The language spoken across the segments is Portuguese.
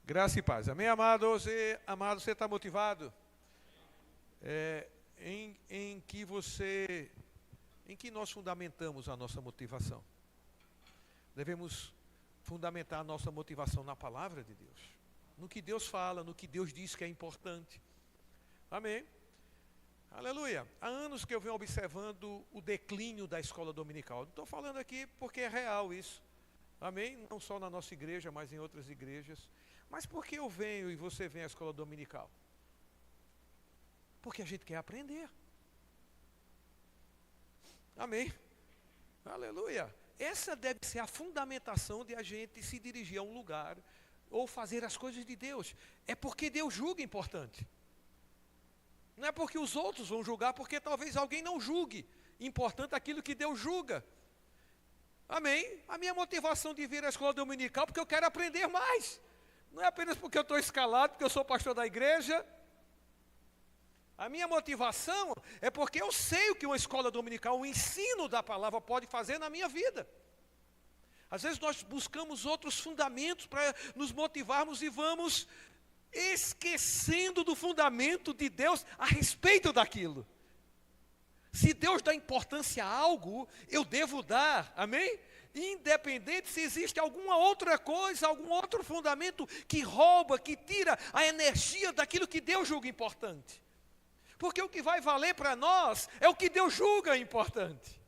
Graça e paz. Amém, amado? Você está motivado? Em que nós fundamentamos a nossa motivação? Devemos fundamentar a nossa motivação na palavra de Deus, no que Deus fala, no que Deus diz que é importante. Amém? Aleluia. Há anos que eu venho observando o declínio da escola dominical. Não estou falando aqui porque é real isso. Amém? Não só na nossa igreja, mas em outras igrejas. Mas por que eu venho e você vem à escola dominical? Porque a gente quer aprender. Amém? Aleluia. Essa deve ser a fundamentação de a gente se dirigir a um lugar ou fazer as coisas de Deus. É porque Deus julga importante. Não é porque os outros vão julgar, porque talvez alguém não julgue importante aquilo que Deus julga. Amém? A minha motivação de vir à escola dominical é porque eu quero aprender mais. Não é apenas porque eu estou escalado, porque eu sou pastor da igreja. A minha motivação é porque eu sei o que uma escola dominical, o ensino da palavra pode fazer na minha vida. Às vezes nós buscamos outros fundamentos para nos motivarmos e vamos esquecendo do fundamento de Deus a respeito daquilo. Se Deus dá importância a algo, eu devo dar, amém? Independente se existe alguma outra coisa, algum outro fundamento que rouba, que tira a energia daquilo que Deus julga importante. Porque o que vai valer para nós é o que Deus julga importante.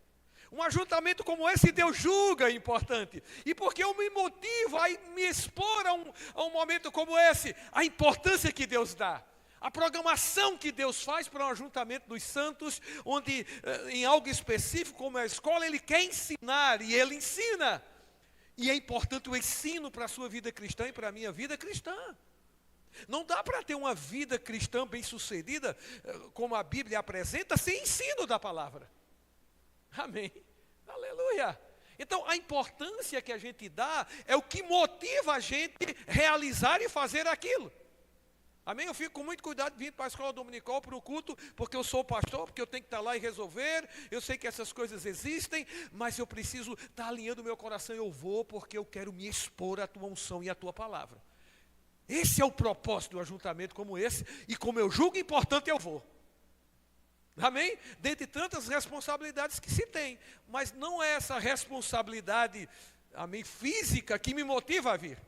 Um ajuntamento como esse, Deus julga importante. E porque eu me motivo a me expor a um momento como esse, a importância que Deus dá. A programação que Deus faz para um ajuntamento dos santos, onde em algo específico, como a escola, Ele quer ensinar e Ele ensina. E é importante o ensino para a sua vida cristã e para a minha vida cristã. Não dá para ter uma vida cristã bem-sucedida, como a Bíblia apresenta, sem ensino da palavra. Amém? Aleluia! Então, a importância que a gente dá é o que motiva a gente a realizar e fazer aquilo. Amém? Eu fico com muito cuidado vindo para a escola dominical, para o culto, porque eu sou pastor, porque eu tenho que estar lá e resolver. Eu sei que essas coisas existem, mas eu preciso estar alinhando o meu coração. Eu vou porque eu quero me expor à tua unção e à tua palavra. Esse é o propósito do ajuntamento como esse, e como eu julgo importante, eu vou. Amém? Dentre tantas responsabilidades que se tem, mas não é essa responsabilidade, amém, física que me motiva a vir.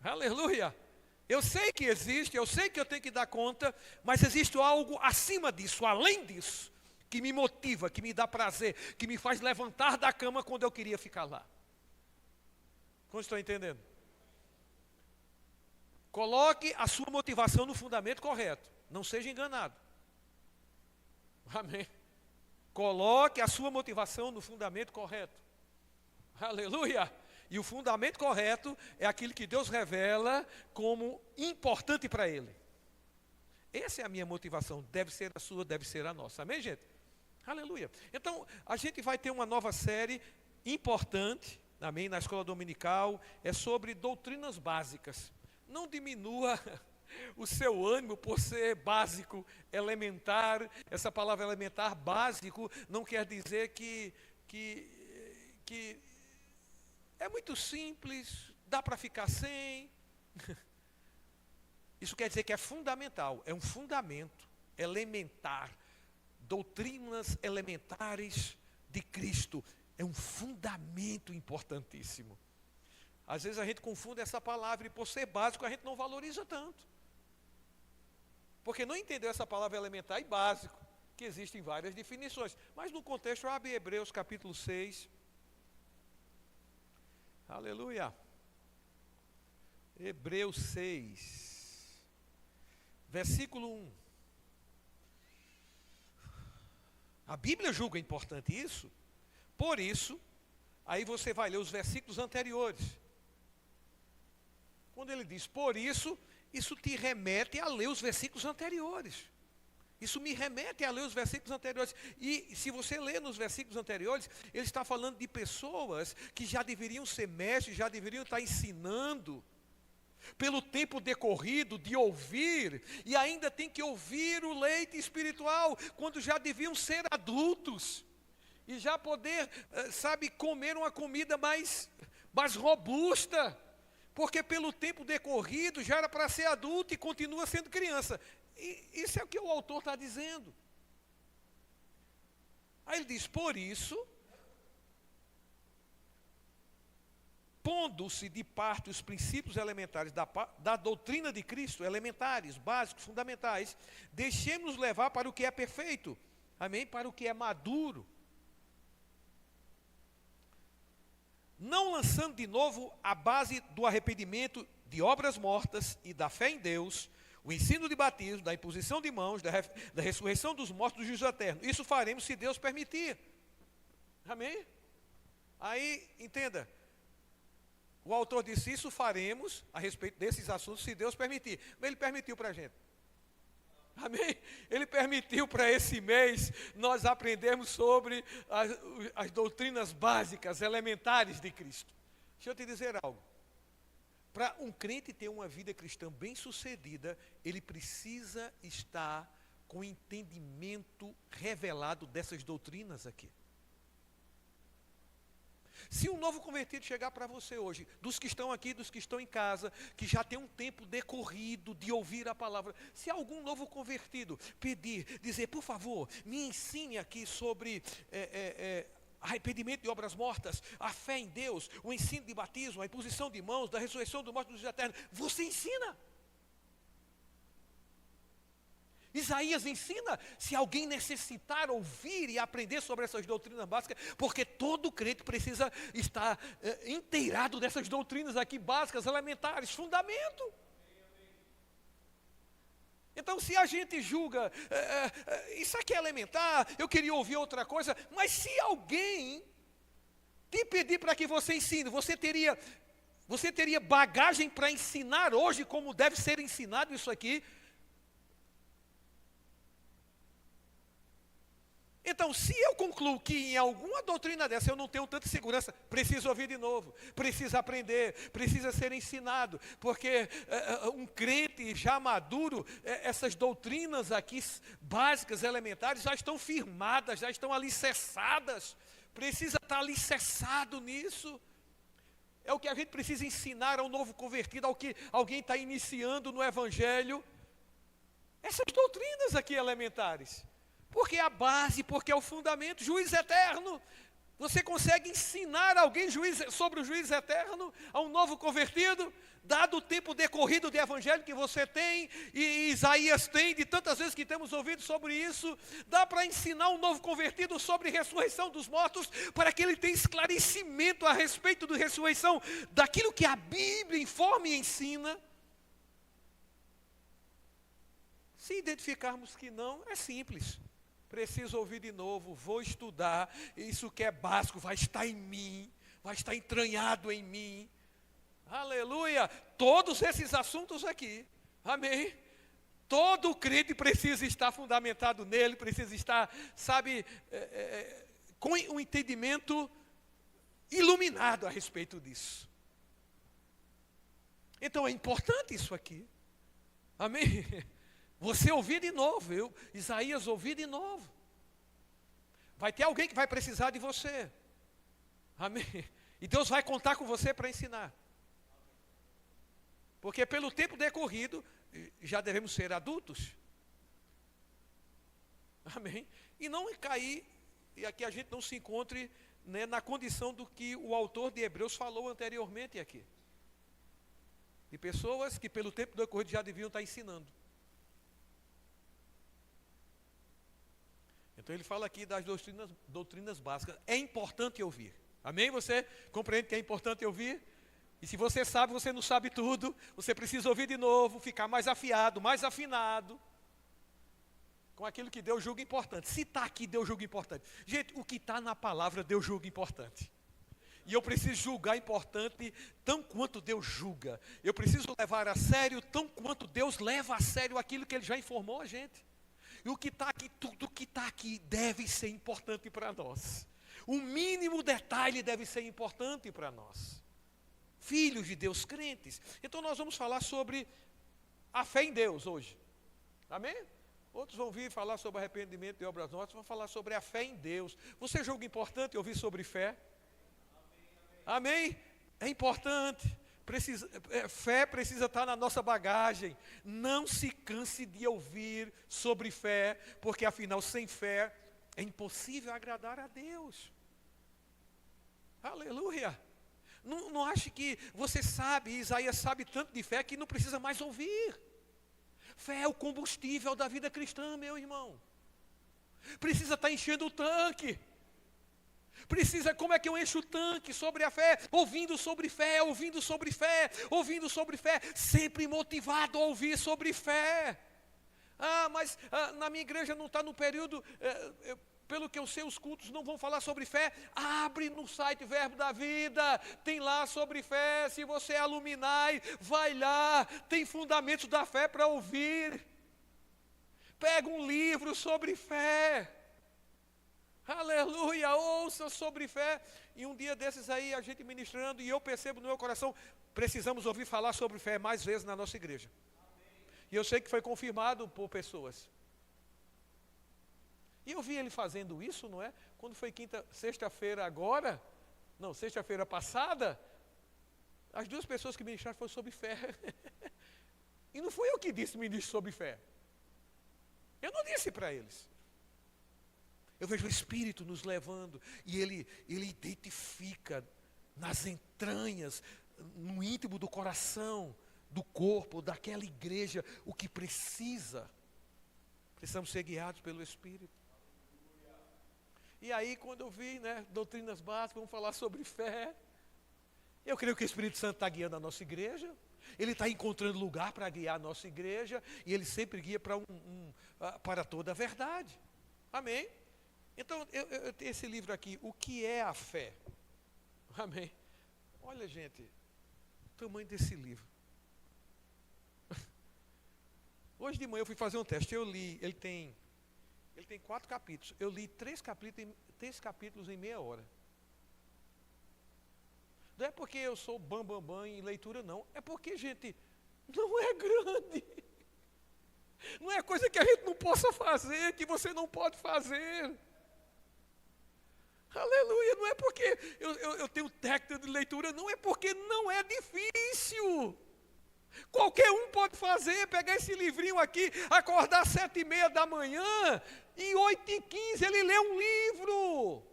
Aleluia! Eu sei que existe, eu sei que eu tenho que dar conta, mas existe algo acima disso, além disso, que me motiva, que me dá prazer, que me faz levantar da cama quando eu queria ficar lá. Como estão entendendo? Coloque a sua motivação no fundamento correto, não seja enganado. Amém? Coloque a sua motivação no fundamento correto. Aleluia! E o fundamento correto é aquilo que Deus revela como importante para Ele. Essa é a minha motivação, deve ser a sua, deve ser a nossa. Amém, gente? Aleluia! Então, a gente vai ter uma nova série importante, amém, na escola dominical, é sobre doutrinas básicas. Não diminua o seu ânimo por ser básico, elementar. Essa palavra elementar, básico, não quer dizer que é muito simples, dá para ficar sem. Isso quer dizer que é fundamental, é um fundamento elementar. Doutrinas elementares de Cristo, é um fundamento importantíssimo. Às vezes a gente confunde essa palavra e por ser básico a gente não valoriza tanto. Porque não entendeu essa palavra elementar e básico, que existem várias definições. Mas no contexto, abre Hebreus capítulo 6. Aleluia. Hebreus 6, versículo 1. A Bíblia julga importante isso. Por isso, aí você vai ler os versículos anteriores. Quando ele diz por isso, isso te remete a ler os versículos anteriores. Isso me remete a ler os versículos anteriores. E se você ler nos versículos anteriores, ele está falando de pessoas que já deveriam ser mestres, já deveriam estar ensinando, pelo tempo decorrido de ouvir, e ainda tem que ouvir o leite espiritual, quando já deviam ser adultos, e já poder, comer uma comida mais robusta. Porque pelo tempo decorrido já era para ser adulto e continua sendo criança. E isso é o que o autor está dizendo. Aí ele diz, por isso, pondo-se de parte os princípios elementares da doutrina de Cristo, elementares, básicos, fundamentais, deixemos-nos levar para o que é perfeito, amém? Para o que é maduro. Não lançando de novo a base do arrependimento de obras mortas e da fé em Deus, o ensino de batismo, da imposição de mãos, da ressurreição dos mortos do juízo eterno. Isso faremos se Deus permitir. Amém? Aí, entenda, o autor disse, isso faremos a respeito desses assuntos se Deus permitir. Mas ele permitiu para a gente. Amém? Ele permitiu para esse mês nós aprendermos sobre as doutrinas básicas, elementares de Cristo. Deixa eu te dizer algo. Para um crente ter uma vida cristã bem-sucedida, ele precisa estar com entendimento revelado dessas doutrinas aqui. Se um novo convertido chegar para você hoje, dos que estão aqui, dos que estão em casa, que já tem um tempo decorrido de ouvir a palavra, se algum novo convertido dizer, por favor, me ensine aqui sobre arrependimento de obras mortas, a fé em Deus, o ensino de batismo, a imposição de mãos, da ressurreição do morto do juízo eterno, você ensina. Isaías ensina, se alguém necessitar ouvir e aprender sobre essas doutrinas básicas, porque todo crente precisa estar inteirado dessas doutrinas aqui básicas, elementares, fundamento. Então, se a gente julga, isso aqui é elementar, eu queria ouvir outra coisa, mas se alguém te pedir para que você ensine, você teria bagagem para ensinar hoje como deve ser ensinado isso aqui? Então, se eu concluo que em alguma doutrina dessa eu não tenho tanta segurança, preciso ouvir de novo, preciso aprender, precisa ser ensinado, porque um crente já maduro, essas doutrinas aqui básicas, elementares, já estão firmadas, já estão alicerçadas, precisa estar alicerçado nisso. É o que a gente precisa ensinar ao novo convertido, ao que alguém está iniciando no Evangelho, essas doutrinas aqui elementares. Porque é a base, porque é o fundamento, juiz eterno. Você consegue ensinar alguém sobre o juiz eterno a um novo convertido, dado o tempo decorrido de evangelho que você tem, e Isaías tem, de tantas vezes que temos ouvido sobre isso, dá para ensinar um novo convertido sobre ressurreição dos mortos, para que ele tenha esclarecimento a respeito da ressurreição, daquilo que a Bíblia informa e ensina. Se identificarmos que não, é simples. Preciso ouvir de novo, vou estudar, isso que é básico vai estar em mim, vai estar entranhado em mim. Aleluia! Todos esses assuntos aqui, amém? Todo crente precisa estar fundamentado nele, precisa estar, com um entendimento iluminado a respeito disso. Então é importante isso aqui, amém? Você ouvir de novo, Isaías ouvir de novo. Vai ter alguém que vai precisar de você. Amém? E Deus vai contar com você para ensinar. Porque pelo tempo decorrido, já devemos ser adultos. Amém? E não cair, e aqui a gente não se encontre, né, na condição do que o autor de Hebreus falou anteriormente aqui. De pessoas que pelo tempo decorrido já deviam estar ensinando. Então ele fala aqui das doutrinas básicas. É importante ouvir. Amém? Você compreende que é importante ouvir? E se você sabe, você não sabe tudo. Você precisa ouvir de novo, ficar mais afiado, mais afinado com aquilo que Deus julga importante. Se está aqui, Deus julga importante. Gente, o que está na palavra, Deus julga importante. E eu preciso julgar importante tão quanto Deus julga. Eu preciso levar a sério tão quanto Deus leva a sério aquilo que Ele já informou a gente. E o que está aqui, tudo que está aqui deve ser importante para nós. O mínimo detalhe deve ser importante para nós. Filhos de Deus, crentes. Então nós vamos falar sobre a fé em Deus hoje. Amém? Outros vão vir falar sobre arrependimento de obras mortas, vão falar sobre a fé em Deus. Você julga importante ouvir sobre fé? Amém? É importante. Fé precisa estar na nossa bagagem. Não se canse de ouvir sobre fé, porque afinal, sem fé, é impossível agradar a Deus. Aleluia. Não ache que você sabe, Isaías sabe tanto de fé que não precisa mais ouvir. Fé é o combustível da vida cristã, meu irmão. Precisa estar enchendo o tanque. Como é que eu encho o tanque sobre a fé? Ouvindo sobre fé, ouvindo sobre fé, ouvindo sobre fé, sempre motivado a ouvir sobre fé. Mas na minha igreja não está no período, pelo que eu sei, os cultos não vão falar sobre fé. Abre no site Verbo da Vida, tem lá sobre fé. Se você é Aluminai, vai lá, tem fundamentos da fé para ouvir. Pega um livro sobre fé. Aleluia, ouça sobre fé. E um dia desses aí, a gente ministrando, e eu percebo no meu coração, precisamos ouvir falar sobre fé mais vezes na nossa igreja. E eu sei que foi confirmado por pessoas. E eu vi ele fazendo isso, não é? Quando foi sexta-feira agora, não, sexta-feira passada, as duas pessoas que ministraram foram sobre fé. E não fui eu que disse ministro sobre fé. Eu não disse para eles. Eu vejo o Espírito nos levando e ele identifica nas entranhas, no íntimo do coração, do corpo, daquela igreja, o que precisa. Precisamos ser guiados pelo Espírito. E aí, quando eu vi, doutrinas básicas, vamos falar sobre fé. Eu creio que o Espírito Santo está guiando a nossa igreja. Ele está encontrando lugar para guiar a nossa igreja. E ele sempre guia para toda a verdade. Amém? Então, eu tenho esse livro aqui, O que é a fé? Amém? Olha, gente, o tamanho desse livro. Hoje de manhã eu fui fazer um teste, eu li, ele tem 4 capítulos. Eu li 3 capítulos em meia hora. Não é porque eu sou bam em leitura, não. É porque, gente, não é grande. Não é coisa que a gente não possa fazer, que você não pode fazer. Aleluia, não é porque eu tenho técnica de leitura, não, é porque não é difícil. Qualquer um pode fazer, pegar esse livrinho aqui, acordar às 7h30 da manhã, e 8h15 ele lê um livro.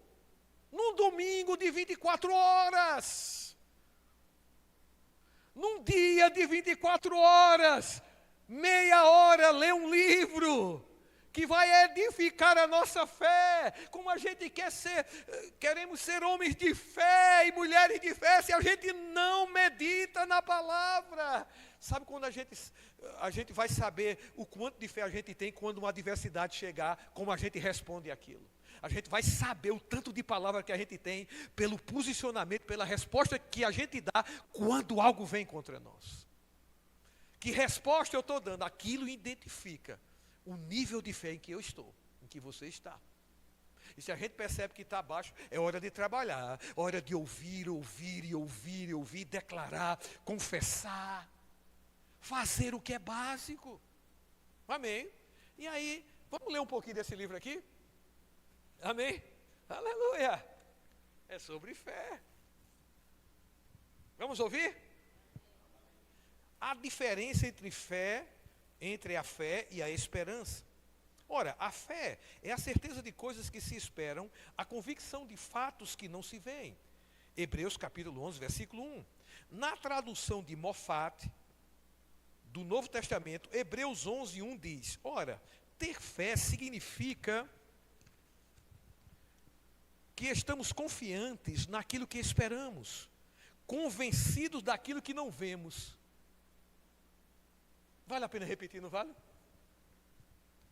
Num domingo de 24 horas. Num dia de 24 horas, meia hora lê um livro. Que vai edificar a nossa fé, como a gente queremos ser homens de fé e mulheres de fé, se a gente não medita na palavra. Sabe quando a gente vai saber o quanto de fé a gente tem quando uma adversidade chegar, como a gente responde aquilo. A gente vai saber o tanto de palavra que a gente tem, pelo posicionamento, pela resposta que a gente dá, quando algo vem contra nós. Que resposta eu estou dando? Aquilo identifica o nível de fé em que eu estou, em que você está. E se a gente percebe que está baixo, é hora de trabalhar, hora de ouvir, declarar, confessar, fazer o que é básico. Amém? E aí, vamos ler um pouquinho desse livro aqui? Amém? Aleluia! É sobre fé. Vamos ouvir? A diferença entre a fé e a esperança. Ora, a fé é a certeza de coisas que se esperam, a convicção de fatos que não se veem. Hebreus capítulo 11, versículo 1. Na tradução de Moffat, do Novo Testamento, Hebreus 11, 1 diz, ora, ter fé significa que estamos confiantes naquilo que esperamos, convencidos daquilo que não vemos. Vale a pena repetir, não vale?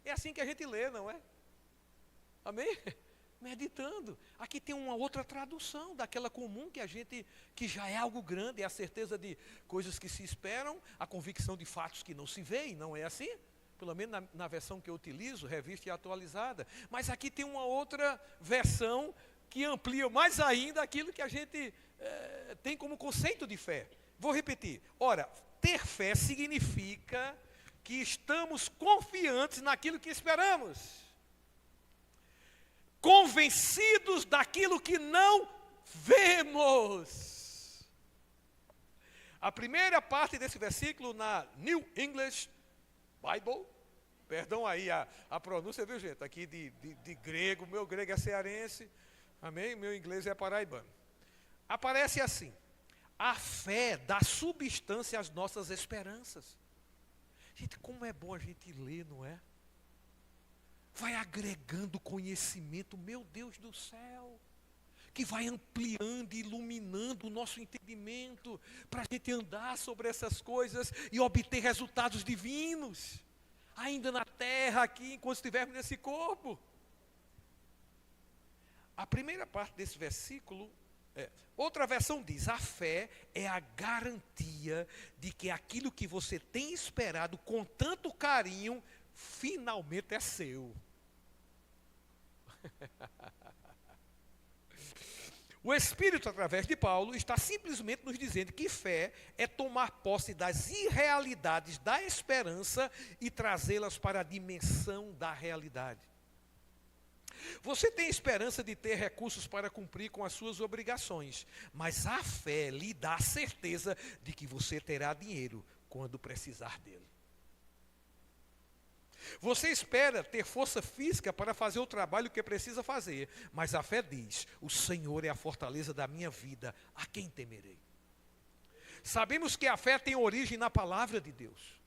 É assim que a gente lê, não é? Amém? Meditando. Aqui tem uma outra tradução daquela comum que já é algo grande, é a certeza de coisas que se esperam, a convicção de fatos que não se veem, não é assim? Pelo menos na versão que eu utilizo, revista e atualizada. Mas aqui tem uma outra versão que amplia mais ainda aquilo que a gente tem como conceito de fé. Vou repetir. Ora, ter fé significa que estamos confiantes naquilo que esperamos, convencidos daquilo que não vemos. A primeira parte desse versículo na New English Bible, perdão aí a pronúncia, viu gente, aqui de grego, meu grego é cearense, amém? Meu inglês é paraibano. Aparece assim: a fé dá substância às nossas esperanças. Gente, como é bom a gente ler, não é? Vai agregando conhecimento, meu Deus do céu, que vai ampliando e iluminando o nosso entendimento, para a gente andar sobre essas coisas e obter resultados divinos, ainda na terra, aqui, enquanto estivermos nesse corpo. A primeira parte desse versículo, outra versão diz: a fé é a garantia de que aquilo que você tem esperado com tanto carinho, finalmente é seu. O Espírito, através de Paulo, está simplesmente nos dizendo que fé é tomar posse das irrealidades da esperança e trazê-las para a dimensão da realidade. Você tem esperança de ter recursos para cumprir com as suas obrigações, mas a fé lhe dá a certeza de que você terá dinheiro quando precisar dele. Você espera ter força física para fazer o trabalho que precisa fazer, mas a fé diz: o Senhor é a fortaleza da minha vida, a quem temerei? Sabemos que a fé tem origem na palavra de Deus.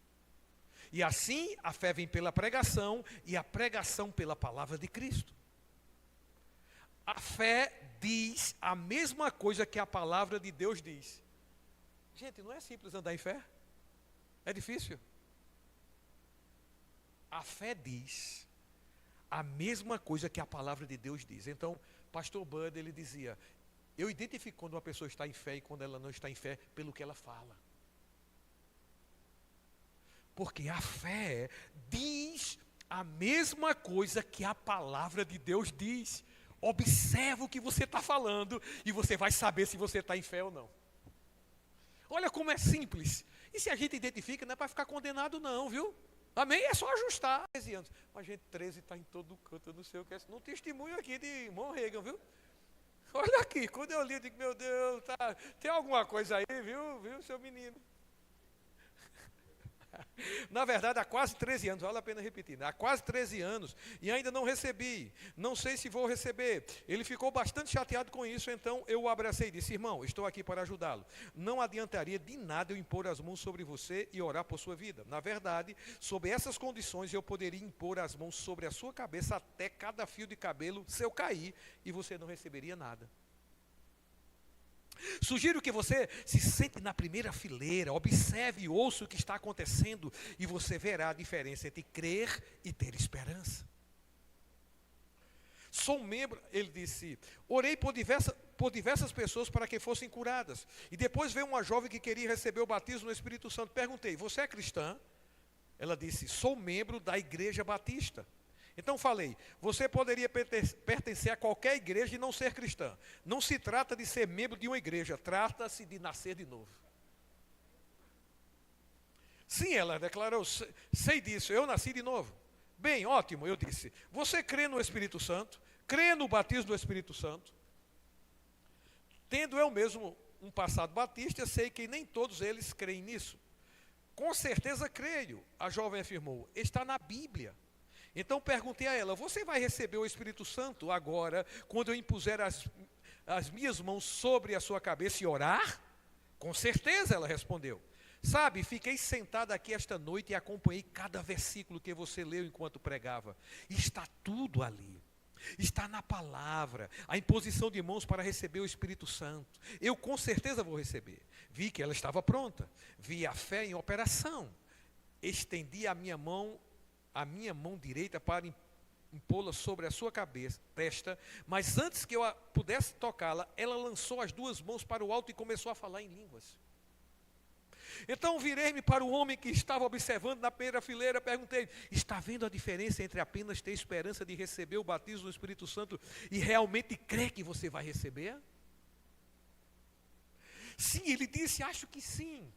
E assim, a fé vem pela pregação e a pregação pela palavra de Cristo. A fé diz a mesma coisa que a palavra de Deus diz. Gente, não é simples andar em fé? É difícil? A fé diz a mesma coisa que a palavra de Deus diz. Então, pastor Bud, ele dizia: eu identifico quando uma pessoa está em fé e quando ela não está em fé pelo que ela fala. Porque a fé diz a mesma coisa que a palavra de Deus diz. Observa o que você está falando e você vai saber se você está em fé ou não. Olha como é simples. E se a gente identifica, não é para ficar condenado não, viu? Amém? É só ajustar 13 anos. Mas, gente, 13 está em todo canto, eu não sei o que é. Não testemunho aqui de irmão Reagan, viu? Olha aqui, quando eu li, eu digo: meu Deus, tá, tem alguma coisa aí, viu, seu menino? Na verdade, há quase 13 anos, vale a pena repetir, né? Há quase 13 anos, e ainda não recebi, não sei se vou receber. Ele ficou bastante chateado com isso, então eu o abracei e disse: irmão, estou aqui para ajudá-lo. Não adiantaria de nada eu impor as mãos sobre você e orar por sua vida. Na verdade, sob essas condições, eu poderia impor as mãos sobre a sua cabeça até cada fio de cabelo seu cair, e você não receberia nada. Sugiro que você se sente na primeira fileira, observe e ouça o que está acontecendo e você verá a diferença entre crer e ter esperança. Sou um membro, ele disse, orei por diversas pessoas para que fossem curadas. E depois veio uma jovem que queria receber o batismo no Espírito Santo. Perguntei: você é cristã? Ela disse: sou membro da Igreja Batista. Então falei: você poderia pertencer a qualquer igreja e não ser cristã. Não se trata de ser membro de uma igreja, trata-se de nascer de novo. Sim, ela declarou: sei disso, eu nasci de novo. Bem, ótimo, eu disse. Você crê no Espírito Santo? Crê no batismo do Espírito Santo? Tendo eu mesmo um passado batista, sei que nem todos eles creem nisso. Com certeza creio, a jovem afirmou. Está na Bíblia. Então perguntei a ela: você vai receber o Espírito Santo agora, quando eu impuser as minhas mãos sobre a sua cabeça e orar? Com certeza, ela respondeu. Sabe, fiquei sentada aqui esta noite e acompanhei cada versículo que você leu enquanto pregava. Está tudo ali. Está na palavra, a imposição de mãos para receber o Espírito Santo. Eu com certeza vou receber. Vi que ela estava pronta, vi a fé em operação. Estendi a minha mão direita para impô-la sobre a sua testa, mas antes que eu pudesse tocá-la, ela lançou as duas mãos para o alto e começou a falar em línguas. Então virei-me para o homem que estava observando na primeira fileira, perguntei: está vendo a diferença entre apenas ter esperança de receber o batismo do Espírito Santo e realmente crer que você vai receber? Sim, ele disse: acho que sim.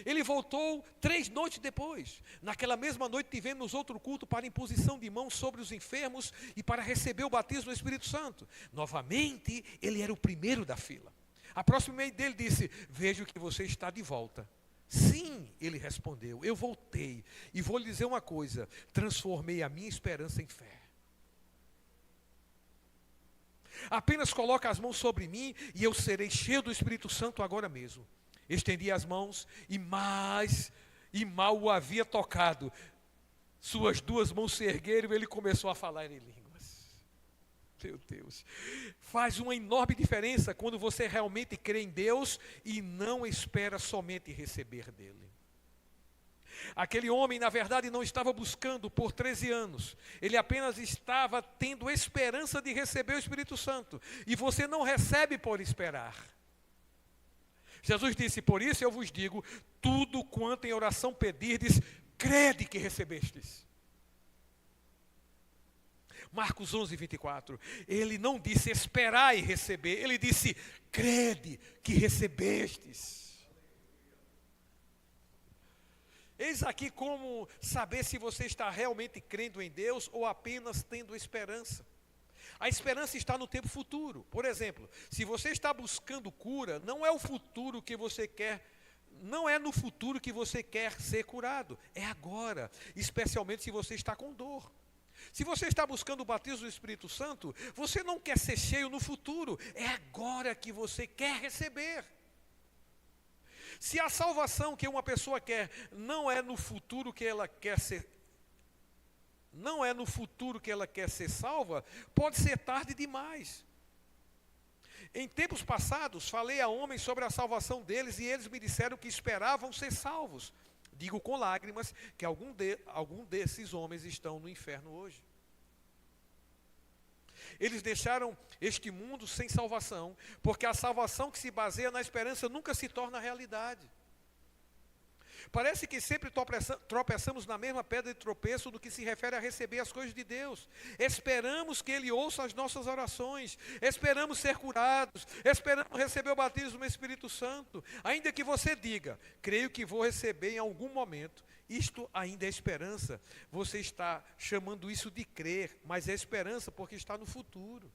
Ele voltou 3 noites depois. Naquela mesma noite tivemos outro culto para imposição de mãos sobre os enfermos e para receber o batismo do Espírito Santo. Novamente, ele era o primeiro da fila. Aproximei dele e disse: vejo que você está de volta. Sim, ele respondeu, eu voltei. E vou lhe dizer uma coisa: transformei a minha esperança em fé. Apenas coloque as mãos sobre mim e eu serei cheio do Espírito Santo agora mesmo. Estendi as mãos e mal o havia tocado. Suas duas mãos se ergueram e ele começou a falar em línguas. Meu Deus. Faz uma enorme diferença quando você realmente crê em Deus e não espera somente receber dele. Aquele homem, na verdade, não estava buscando por 13 anos. Ele apenas estava tendo esperança de receber o Espírito Santo. E você não recebe por esperar. Jesus disse: por isso eu vos digo, tudo quanto em oração pedirdes, crede que recebestes. Marcos 11, 24. Ele não disse esperai receber, ele disse crede que recebestes. Eis aqui como saber se você está realmente crendo em Deus ou apenas tendo esperança. A esperança está no tempo futuro. Por exemplo, se você está buscando cura, não é o futuro que você quer, não é no futuro que você quer ser curado, é agora, especialmente se você está com dor. Se você está buscando o batismo do Espírito Santo, você não quer ser cheio no futuro, é agora que você quer receber. Se a salvação que uma pessoa quer não é no futuro que ela quer ser, não é no futuro que ela quer ser salva, pode ser tarde demais. Em tempos passados, falei a homens sobre a salvação deles e eles me disseram que esperavam ser salvos. Digo com lágrimas que algum desses homens estão no inferno hoje. Eles deixaram este mundo sem salvação, porque a salvação que se baseia na esperança nunca se torna realidade. Parece que sempre tropeçamos na mesma pedra de tropeço no que se refere a receber as coisas de Deus. Esperamos que Ele ouça as nossas orações, esperamos ser curados, esperamos receber o batismo do Espírito Santo. Ainda que você diga, creio que vou receber em algum momento, isto ainda é esperança. Você está chamando isso de crer, mas é esperança porque está no futuro.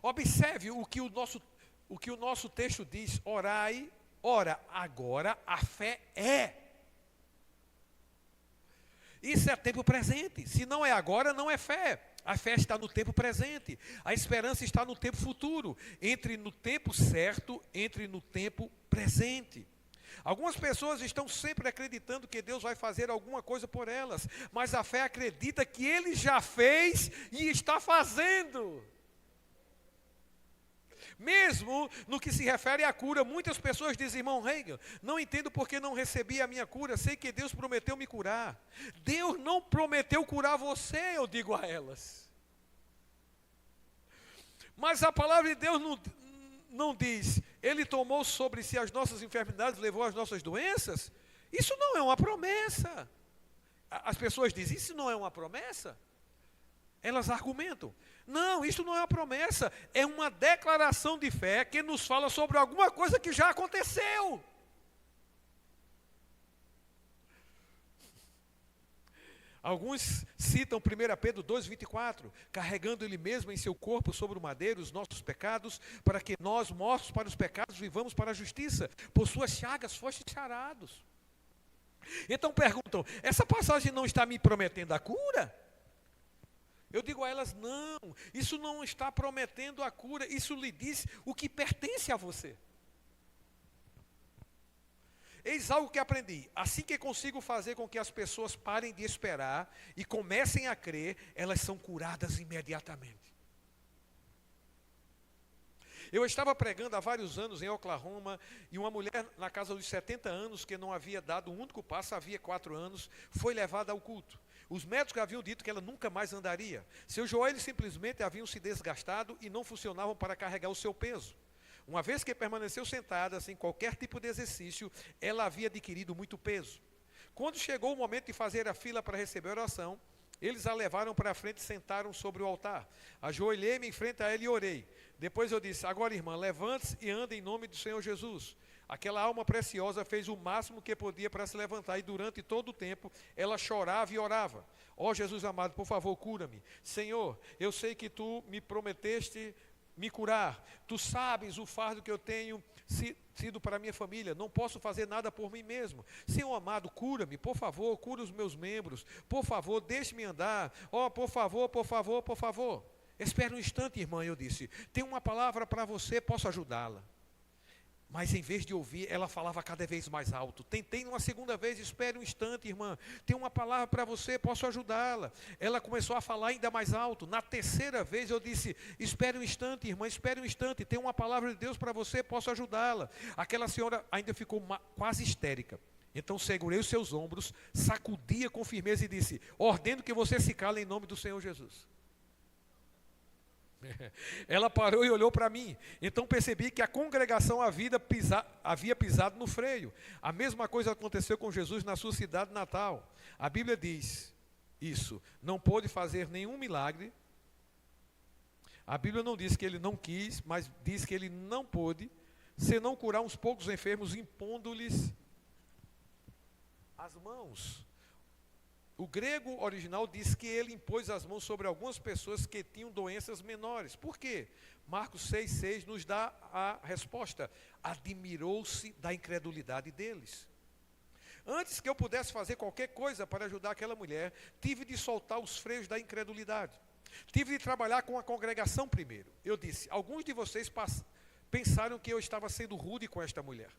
Observe o que o nosso texto diz: orai. Ora, agora a fé é. Isso é tempo presente. Se não é agora, não é fé. A fé está no tempo presente. A esperança está no tempo futuro. Entre no tempo certo, entre no tempo presente. Algumas pessoas estão sempre acreditando que Deus vai fazer alguma coisa por elas, mas a fé acredita que Ele já fez e está fazendo. Mesmo no que se refere à cura, muitas pessoas dizem: irmão Reagan, não entendo porque não recebi a minha cura, sei que Deus prometeu me curar. Deus não prometeu curar você, eu digo a elas. Mas a palavra de Deus não diz, Ele tomou sobre si as nossas enfermidades, levou as nossas doenças. Isso não é uma promessa. As pessoas dizem, isso não é uma promessa? Elas argumentam. Não, isso não é uma promessa, é uma declaração de fé que nos fala sobre alguma coisa que já aconteceu. Alguns citam 1 Pedro 2,24, carregando Ele mesmo em seu corpo sobre o madeiro os nossos pecados, para que nós, mortos para os pecados, vivamos para a justiça. Por suas chagas fostes sarados. Então perguntam, essa passagem não está me prometendo a cura? Eu digo a elas, não, isso não está prometendo a cura, isso lhe diz o que pertence a você. Eis algo que aprendi, assim que consigo fazer com que as pessoas parem de esperar e comecem a crer, elas são curadas imediatamente. Eu estava pregando há vários anos em Oklahoma e uma mulher na casa dos 70 anos, que não havia dado um único passo, havia 4 anos, foi levada ao culto. Os médicos haviam dito que ela nunca mais andaria. Seus joelhos simplesmente haviam se desgastado e não funcionavam para carregar o seu peso. Uma vez que permaneceu sentada, sem qualquer tipo de exercício, ela havia adquirido muito peso. Quando chegou o momento de fazer a fila para receber a oração, eles a levaram para a frente e sentaram sobre o altar. Ajoelhei-me em frente a ela e orei. Depois eu disse, agora irmã, levante-se e ande em nome do Senhor Jesus. Aquela alma preciosa fez o máximo que podia para se levantar e durante todo o tempo ela chorava e orava. Ó Jesus amado, por favor, cura-me. Senhor, eu sei que tu me prometeste me curar. Tu sabes o fardo que eu tenho sido para a minha família. Não posso fazer nada por mim mesmo. Senhor amado, cura-me, por favor, cura os meus membros. Por favor, deixe-me andar. Oh, por favor, por favor, por favor. Espera um instante, irmã, eu disse. Tem uma palavra para você, posso ajudá-la. Mas em vez de ouvir, ela falava cada vez mais alto. Tentei uma segunda vez, espere um instante, irmã. Tem uma palavra para você, posso ajudá-la. Ela começou a falar ainda mais alto. Na terceira vez eu disse, espere um instante, irmã, espere um instante. Tem uma palavra de Deus para você, posso ajudá-la. Aquela senhora ainda ficou quase histérica. Então segurei os seus ombros, sacudia com firmeza e disse, ordeno que você se cale em nome do Senhor Jesus. Ela parou e olhou para mim. Então percebi que a congregação havia pisado no freio. A mesma coisa aconteceu com Jesus na sua cidade natal. A Bíblia diz isso. Não pôde fazer nenhum milagre. A Bíblia não diz que ele não quis, mas diz que ele não pôde, senão curar uns poucos enfermos, impondo-lhes as mãos. O grego original diz que ele impôs as mãos sobre algumas pessoas que tinham doenças menores. Por quê? Marcos 6,6 nos dá a resposta. Admirou-se da incredulidade deles. Antes que eu pudesse fazer qualquer coisa para ajudar aquela mulher, tive de soltar os freios da incredulidade. Tive de trabalhar com a congregação primeiro. Eu disse, alguns de vocês pensaram que eu estava sendo rude com esta mulher.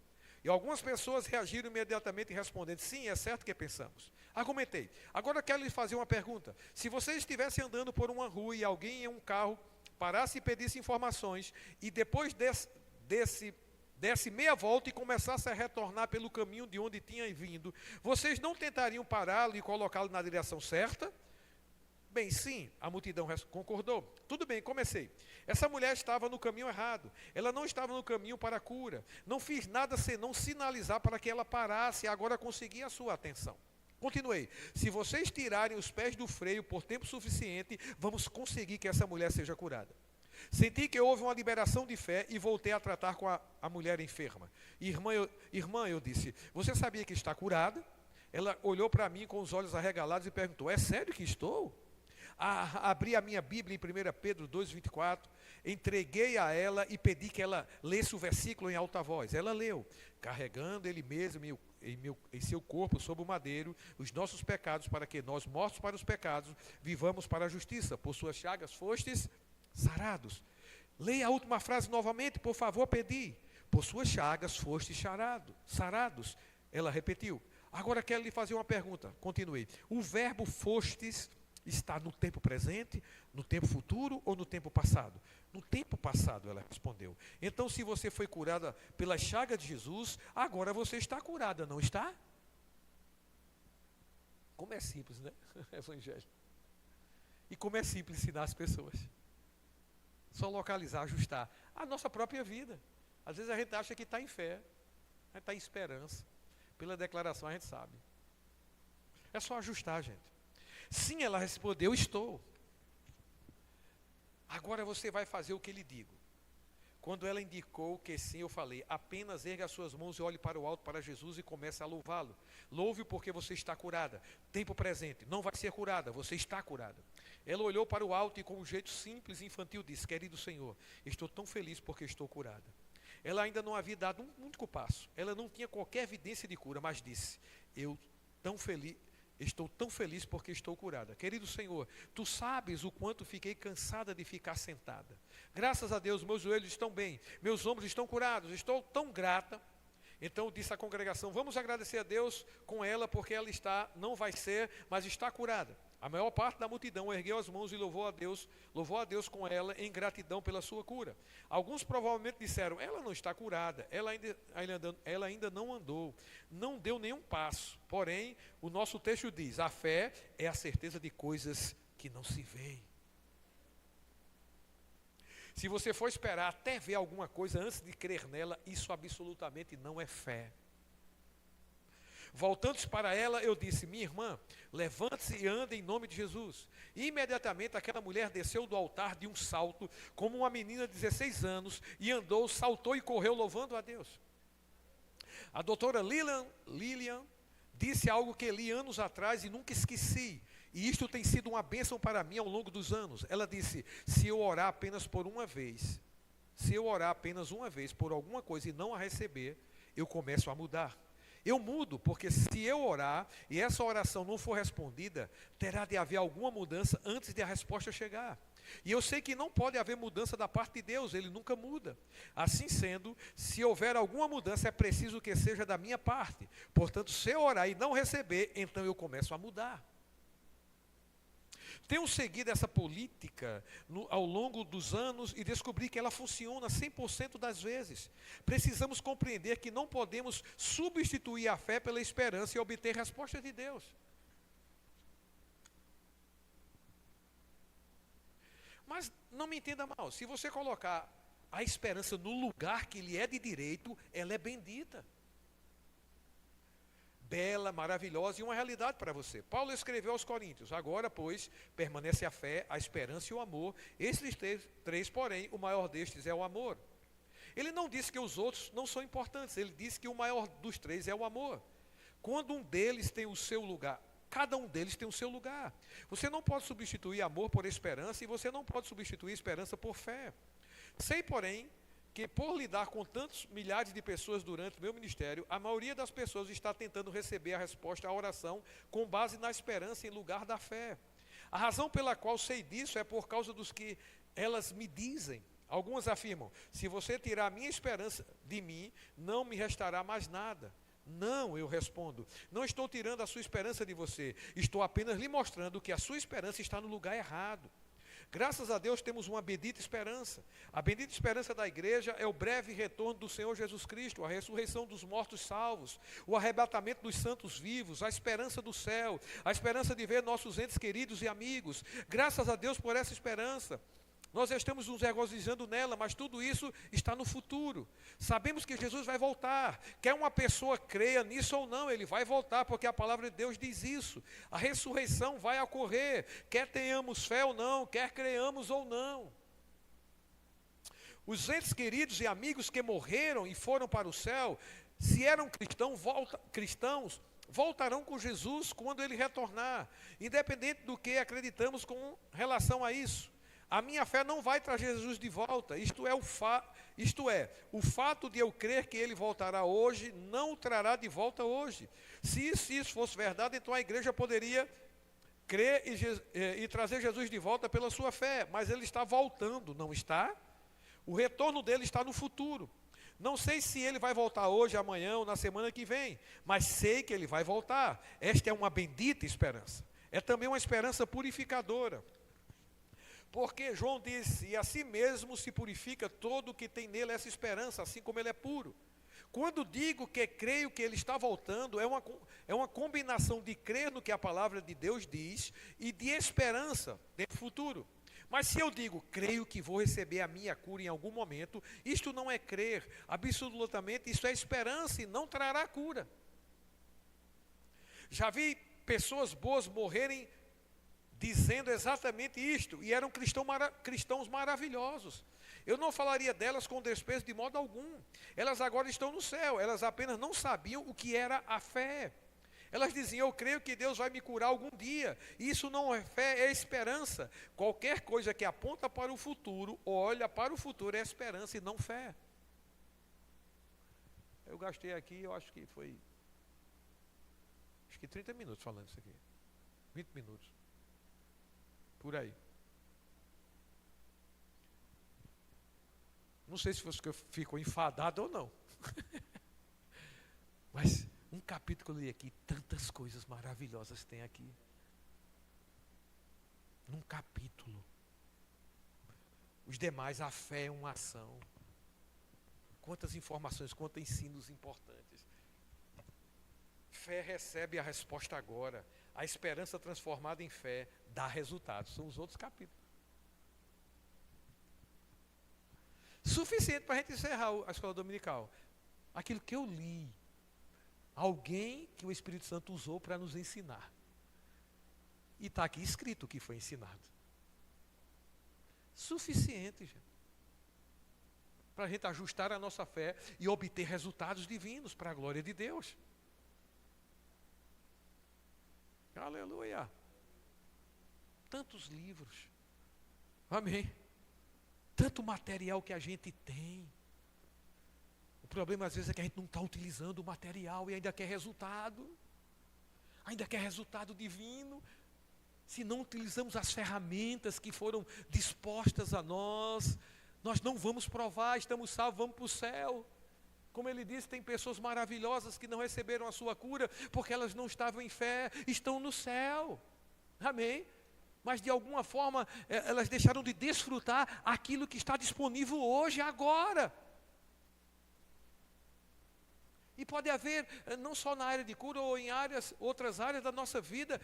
E algumas pessoas reagiram imediatamente respondendo, sim, é certo que pensamos. Argumentei. Agora quero lhe fazer uma pergunta. Se você estivesse andando por uma rua e alguém em um carro parasse e pedisse informações, e depois desse meia volta e começasse a retornar pelo caminho de onde tinha vindo, vocês não tentariam pará-lo e colocá-lo na direção certa? Bem, sim, a multidão concordou. Tudo bem, comecei. Essa mulher estava no caminho errado. Ela não estava no caminho para a cura. Não fiz nada senão sinalizar para que ela parasse e agora consegui a sua atenção. Continuei. Se vocês tirarem os pés do freio por tempo suficiente, vamos conseguir que essa mulher seja curada. Senti que houve uma liberação de fé e voltei a tratar com a mulher enferma. Irmã, eu disse, você sabia que está curada? Ela olhou para mim com os olhos arregalados e perguntou, é sério que estou? Abri a minha Bíblia em 1 Pedro 2,24, entreguei a ela e pedi que ela lesse o versículo em alta voz. Ela leu, carregando ele mesmo em seu corpo sob o madeiro, os nossos pecados, para que nós, mortos para os pecados, vivamos para a justiça. Por suas chagas fostes sarados. Leia a última frase novamente, por favor, pedi. Por suas chagas fostes sarados. Ela repetiu. Agora quero lhe fazer uma pergunta. Continuei. O verbo fostes está no tempo presente, no tempo futuro ou no tempo passado? No tempo passado, ela respondeu. Então, se você foi curada pela chaga de Jesus, agora você está curada, não está? Como é simples, né? Evangelho. E como é simples ensinar as pessoas. Só localizar, ajustar. A nossa própria vida. Às vezes a gente acha que está em fé, a gente está em esperança. Pela declaração a gente sabe. É só ajustar, gente. Sim, ela respondeu, estou. Agora você vai fazer o que lhe digo. Quando ela indicou que sim, eu falei, apenas erga as suas mãos e olhe para o alto para Jesus e comece a louvá-lo. Louve-o porque você está curada. Tempo presente, não vai ser curada, você está curada. Ela olhou para o alto e com um jeito simples e infantil disse, querido Senhor, estou tão feliz porque estou curada. Ela ainda não havia dado um único passo. Ela não tinha qualquer evidência de cura, mas disse, estou tão feliz porque estou curada. Querido Senhor, Tu sabes o quanto fiquei cansada de ficar sentada. Graças a Deus, meus joelhos estão bem, meus ombros estão curados, estou tão grata. Então disse à congregação, vamos agradecer a Deus com ela, porque ela não vai ser, mas está curada. A maior parte da multidão ergueu as mãos e louvou a Deus com ela em gratidão pela sua cura. Alguns provavelmente disseram, ela não está curada, ela ainda não andou, não deu nenhum passo. Porém, o nosso texto diz, a fé é a certeza de coisas que não se veem. Se você for esperar até ver alguma coisa antes de crer nela, isso absolutamente não é fé. Voltando-se para ela, eu disse, minha irmã, levante-se e ande em nome de Jesus. E imediatamente aquela mulher desceu do altar de um salto, como uma menina de 16 anos, e andou, saltou e correu louvando a Deus. A doutora Lilian disse algo que li anos atrás e nunca esqueci. E isto tem sido uma bênção para mim ao longo dos anos. Ela disse, se eu orar apenas por uma vez, Se eu orar apenas uma vez por alguma coisa e não a receber, eu começo a mudar. Eu mudo, porque se eu orar e essa oração não for respondida, terá de haver alguma mudança antes de a resposta chegar. E eu sei que não pode haver mudança da parte de Deus, Ele nunca muda. Assim sendo, se houver alguma mudança, é preciso que seja da minha parte. Portanto, se eu orar e não receber, então eu começo a mudar. Tenho seguido essa política ao longo dos anos e descobri que ela funciona 100% das vezes. Precisamos compreender que não podemos substituir a fé pela esperança e obter resposta de Deus. Mas não me entenda mal, se você colocar a esperança no lugar que lhe é de direito, ela é bendita. Bela, maravilhosa e uma realidade para você. Paulo escreveu aos Coríntios: agora, pois, permanece a fé, a esperança e o amor. Esses três, porém, o maior destes é o amor. Ele não disse que os outros não são importantes, ele disse que o maior dos três é o amor. Quando um deles tem o seu lugar, cada um deles tem o seu lugar. Você não pode substituir amor por esperança e você não pode substituir esperança por fé. Sei, porém, que por lidar com tantos milhares de pessoas durante o meu ministério, a maioria das pessoas está tentando receber a resposta à oração com base na esperança em lugar da fé. A razão pela qual sei disso é por causa dos que elas me dizem. Algumas afirmam: se você tirar a minha esperança de mim, não me restará mais nada. Não, eu respondo, não estou tirando a sua esperança de você, estou apenas lhe mostrando que a sua esperança está no lugar errado. Graças a Deus temos uma bendita esperança. A bendita esperança da igreja é o breve retorno do Senhor Jesus Cristo, a ressurreição dos mortos salvos, o arrebatamento dos santos vivos, a esperança do céu, a esperança de ver nossos entes queridos e amigos. Graças a Deus por essa esperança. Nós estamos nos regozijando nela, mas tudo isso está no futuro. Sabemos que Jesus vai voltar. Quer uma pessoa creia nisso ou não, ele vai voltar, porque a palavra de Deus diz isso. A ressurreição vai ocorrer, quer tenhamos fé ou não, quer creiamos ou não. Os entes queridos e amigos que morreram e foram para o céu, se eram cristãos, voltarão com Jesus quando ele retornar, independente do que acreditamos com relação a isso. A minha fé não vai trazer Jesus de volta, isto é, o fato de eu crer que ele voltará hoje, não o trará de volta hoje. Se isso fosse verdade, então a igreja poderia crer e trazer Jesus de volta pela sua fé, mas ele está voltando, não está? O retorno dele está no futuro. Não sei se ele vai voltar hoje, amanhã ou na semana que vem, mas sei que ele vai voltar. Esta é uma bendita esperança. É também uma esperança purificadora. Porque João disse: e assim mesmo se purifica todo o que tem nele essa esperança, assim como ele é puro. Quando digo que creio que ele está voltando, é uma combinação de crer no que a palavra de Deus diz e de esperança no futuro. Mas se eu digo, creio que vou receber a minha cura em algum momento, isto não é crer, absolutamente, isso é esperança e não trará cura. Já vi pessoas boas morrerem dizendo exatamente isto, e eram cristãos maravilhosos. Eu não falaria delas com desprezo de modo algum. Elas agora estão no céu, elas apenas não sabiam o que era a fé. Elas diziam: eu creio que Deus vai me curar algum dia. Isso não é fé, é esperança. Qualquer coisa que aponta para o futuro, olha para o futuro, é esperança e não fé. Eu gastei aqui, eu acho que foi 30 minutos falando isso aqui. 20 minutos. Por aí. Não sei se você ficou enfadado ou não. Mas um capítulo ali aqui, tantas coisas maravilhosas tem aqui. Num capítulo. Os demais, a fé é uma ação. Quantas informações, quantos ensinos importantes. Fé recebe a resposta agora. A esperança transformada em fé dá resultados. São os outros capítulos. Suficiente para a gente encerrar a escola dominical. Aquilo que eu li. Alguém que o Espírito Santo usou para nos ensinar. E está aqui escrito o que foi ensinado. Suficiente, gente. Para a gente ajustar a nossa fé e obter resultados divinos para a glória de Deus. Aleluia. Tantos livros. Amém. tanto material que a gente tem. O problema às vezes é que a gente não está utilizando o material e ainda quer resultado. Ainda quer resultado divino. Se não utilizamos as ferramentas que foram dispostas a nós, nós não vamos provar, estamos salvos, vamos para o céu. Como ele disse, tem pessoas maravilhosas que não receberam a sua cura, porque elas não estavam em fé, estão no céu. Amém? Mas de alguma forma, elas deixaram de desfrutar aquilo que está disponível hoje, agora. E pode haver, não só na área de cura, ou em outras áreas da nossa vida,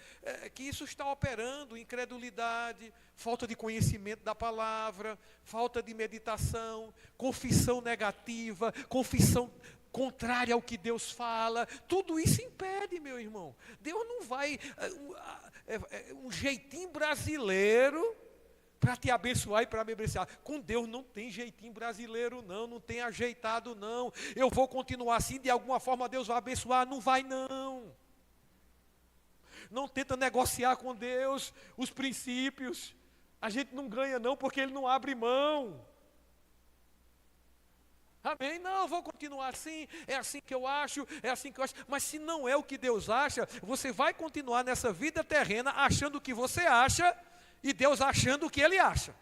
que isso está operando, incredulidade, falta de conhecimento da palavra, falta de meditação, confissão negativa, confissão contrária ao que Deus fala. Tudo isso impede, meu irmão. Deus não vai, um jeitinho brasileiro, para te abençoar e para me abençoar. Com Deus não tem jeitinho brasileiro não, não tem ajeitado não. Eu vou continuar assim, de alguma forma Deus vai abençoar. Não vai não. Não tenta negociar com Deus os princípios. A gente não ganha não, porque Ele não abre mão. Amém? Não, vou continuar assim, é assim que eu acho, é assim que eu acho. Mas se não é o que Deus acha, você vai continuar nessa vida terrena achando o que você acha, e Deus achando o que Ele acha.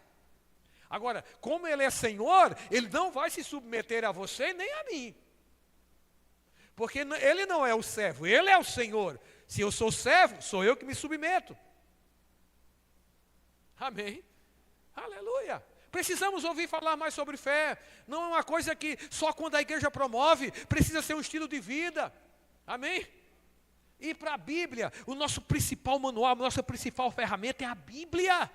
Agora, como Ele é Senhor, Ele não vai se submeter a você nem a mim. Porque Ele não é o servo, Ele é o Senhor. Se eu sou servo, sou eu que me submeto. Amém? Aleluia. Precisamos ouvir falar mais sobre fé. Não é uma coisa que só quando a igreja promove, precisa ser um estilo de vida. Amém? E para a Bíblia, o nosso principal manual, a nossa principal ferramenta é a Bíblia.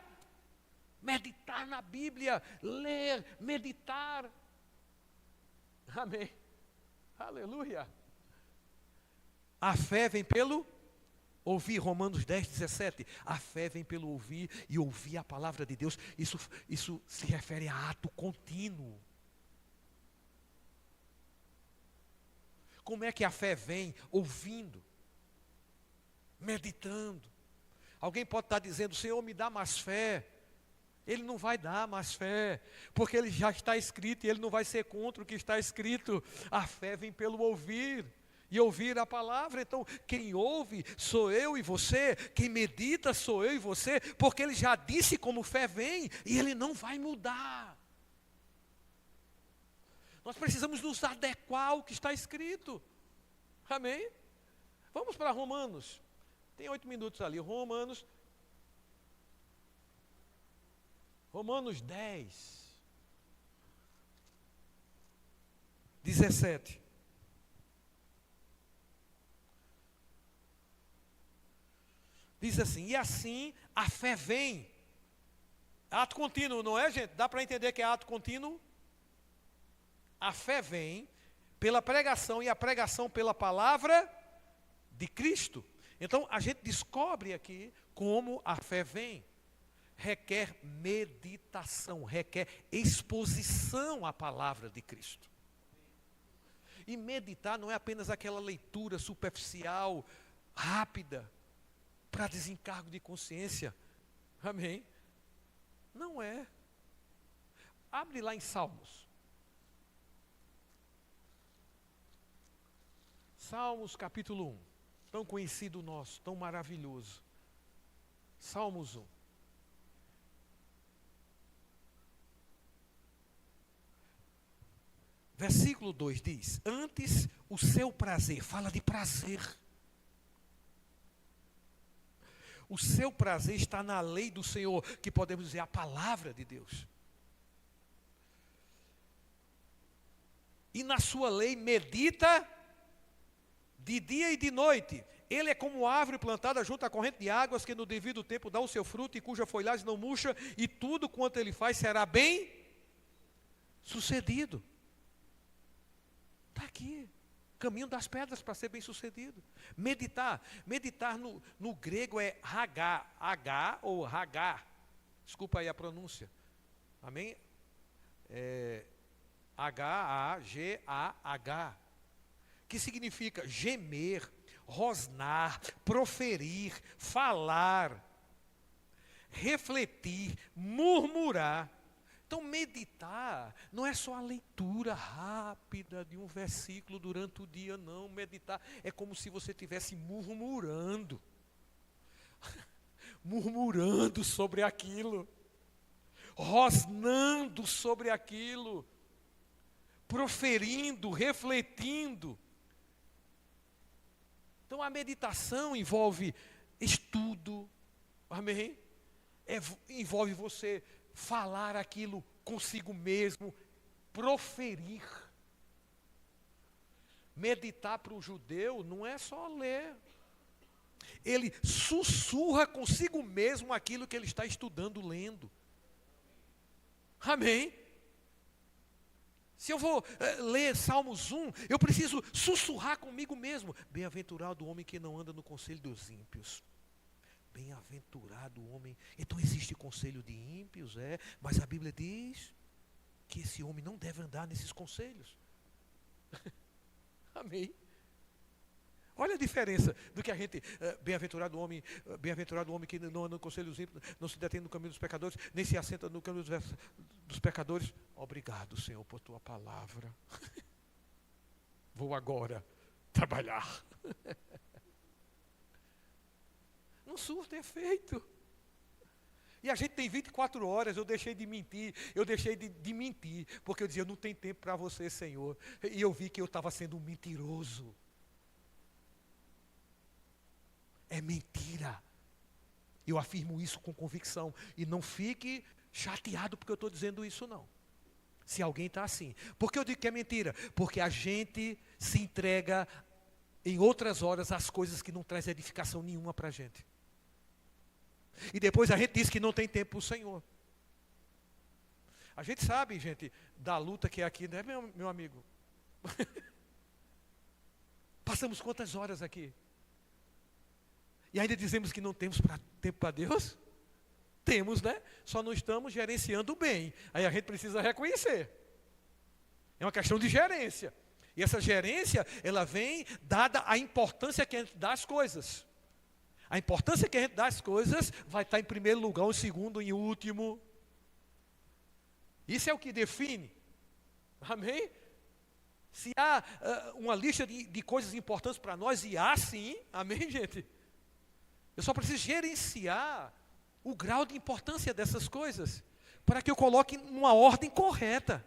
Meditar na Bíblia, ler, meditar. Amém. Aleluia. A fé vem pelo ouvir, Romanos 10, 17. A fé vem pelo ouvir e ouvir a palavra de Deus. Isso se refere a ato contínuo. Como é que a fé vem? Ouvindo. Meditando. Alguém pode estar dizendo, Senhor, me dá mais fé. Ele não vai dar mais fé, porque ele já está escrito e ele não vai ser contra o que está escrito. A fé vem pelo ouvir e ouvir a palavra. Então, quem ouve sou eu e você, quem medita sou eu e você, porque ele já disse como fé vem e ele não vai mudar. Nós precisamos nos adequar ao que está escrito. Amém? Vamos para Romanos. Tem 8 minutos ali. Romanos 10, 17. Diz assim, e assim a fé vem. Ato contínuo, não é, gente? Dá para entender que é ato contínuo? A fé vem pela pregação e a pregação pela palavra de Cristo. Então, a gente descobre aqui como a fé vem. Requer meditação, requer exposição à palavra de Cristo. E meditar não é apenas aquela leitura superficial, rápida, para desencargo de consciência. Amém? Não é. Abre lá em Salmos. Salmos capítulo 1. Tão conhecido nosso, tão maravilhoso. Salmos 1. Versículo 2 diz, antes o seu prazer, fala de prazer. O seu prazer está na lei do Senhor, que podemos dizer a palavra de Deus. E na sua lei medita de dia e de noite. Ele é como árvore plantada junto à corrente de águas, que no devido tempo dá o seu fruto e cuja folhagem não murcha, e tudo quanto ele faz será bem sucedido. Está aqui, caminho das pedras para ser bem sucedido. Meditar no grego é H ou Hagar, desculpa aí a pronúncia, amém? H-A-G-A-H, que significa gemer, rosnar, proferir, falar, refletir, murmurar, Então, meditar não é só a leitura rápida de um versículo durante o dia, não. Meditar é como se você estivesse murmurando. Murmurando sobre aquilo. Rosnando sobre aquilo. Proferindo, refletindo. Então, a meditação envolve estudo. Amém? Envolve você falar aquilo consigo mesmo, proferir. Meditar para o judeu não é só ler. Ele sussurra consigo mesmo aquilo que ele está estudando, lendo. Amém? Se eu vou ler Salmos 1, eu preciso sussurrar comigo mesmo. Bem-aventurado o homem que não anda no conselho dos ímpios. Bem-aventurado o homem. Então existe conselho de ímpios, mas a Bíblia diz que esse homem não deve andar nesses conselhos. Amém? Olha a diferença do que a gente, bem-aventurado o homem que não anda no conselho dos ímpios, não se detém no caminho dos pecadores, nem se assenta no caminho dos pecadores. Obrigado, Senhor, por tua palavra. Vou agora trabalhar. Não surta efeito. E a gente tem 24 horas, eu deixei de mentir, porque eu dizia, não tem tempo para você, Senhor. E eu vi que eu estava sendo um mentiroso. É mentira. Eu afirmo isso com convicção. E não fique chateado porque eu estou dizendo isso, não. Se alguém está assim. Por que eu digo que é mentira? Porque a gente se entrega em outras horas às coisas que não trazem edificação nenhuma para a gente. E depois a gente diz que não tem tempo para o Senhor. A gente sabe, gente, da luta que é aqui, né, meu amigo? Passamos quantas horas aqui? E ainda dizemos que não temos tempo para Deus? Temos, né? Só não estamos gerenciando bem. Aí a gente precisa reconhecer. É uma questão de gerência. E essa gerência, ela vem dada a importância que a gente dá às coisas. A importância que a gente dá às coisas vai estar em primeiro lugar, em segundo, em último. Isso é o que define. Amém? Se há uma lista de coisas importantes para nós, e há sim, amém, gente? Eu só preciso gerenciar o grau de importância dessas coisas, para que eu coloque numa ordem correta.